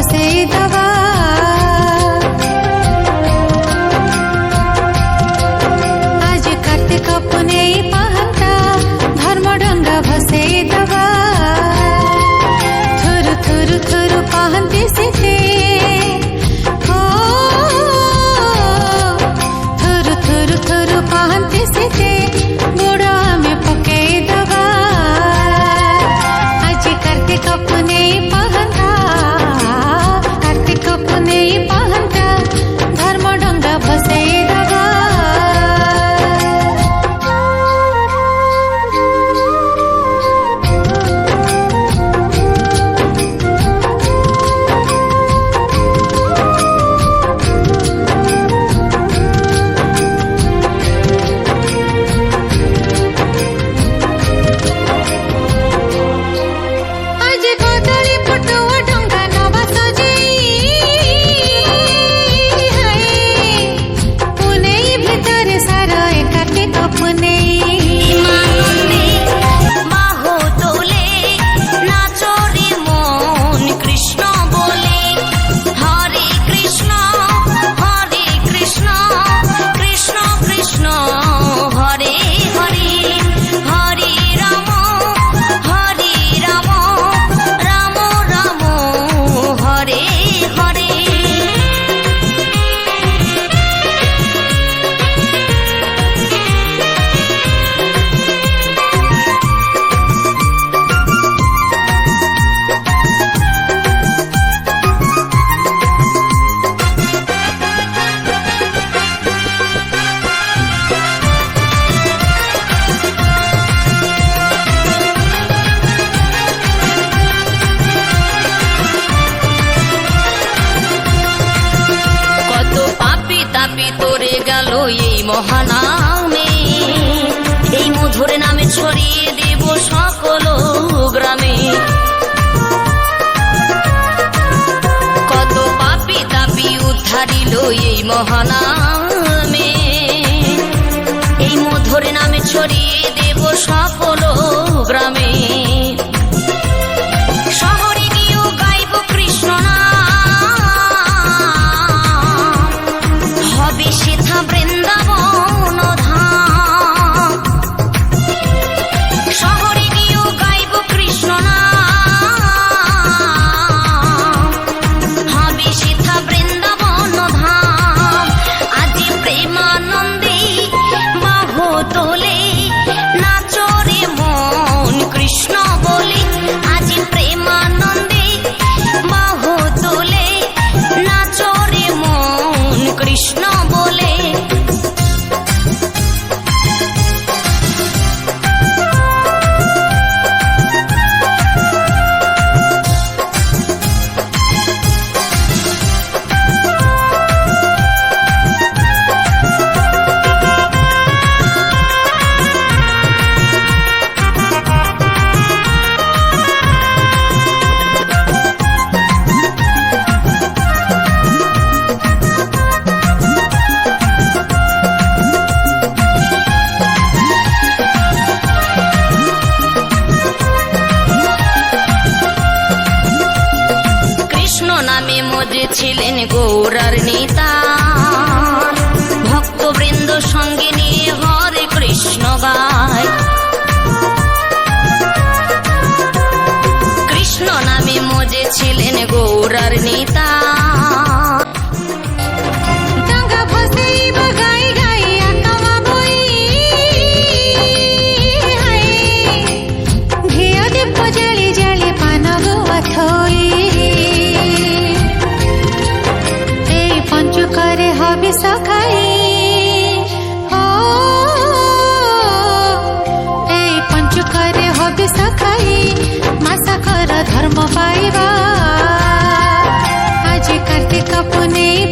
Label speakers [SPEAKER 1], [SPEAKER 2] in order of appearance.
[SPEAKER 1] भसेई दवा आज कार्तिक पुनेई पहंता धर्म डंगा भसेई दवा थुरु थुरु थुरु पहंती सीते हो थुरु थुरु थुरु पहंती सीते बुड़ा में पकेई दवा आज कार्तिक पुनेई पहंता कार्तिक पुनेई पहंता धर्म डंगा भसेई दवा
[SPEAKER 2] মহানামে এই মধুর নামে ছড়িয়ে দেব সকল গ্রামে কত পাপী তাপী উদ্ধারিল এই মহানামে এই মধুর নামে ছড়িয়ে দেব সকল গ্রামে শহরে গিয়েও গাইব কৃষ্ণ নাম হবে সেথা বৃন্দাবন ধাম শহরে গিয়েও গাইব কৃষ্ণ নাম হবে সেথা বৃন্দাবন ধাম আজি প্রেমানন্দে বাহু তোলে নাচরে মন কৃষ্ণ বলে আজি প্রেমানন্দে বাহু তোলে নাচরে মন কৃষ্ণ বলে ছিলেন গৌরার নেতা ভক্তবৃন্দ সঙ্গে নিয়ে হরে কৃষ্ণ গায় কৃষ্ণ নামে মজে ছিলেন গৌরার নেতা
[SPEAKER 1] सखाई हो ए पंचुकरे होबे सखाई मासकर धर्म पाइबा आज कार्तिक पुनेई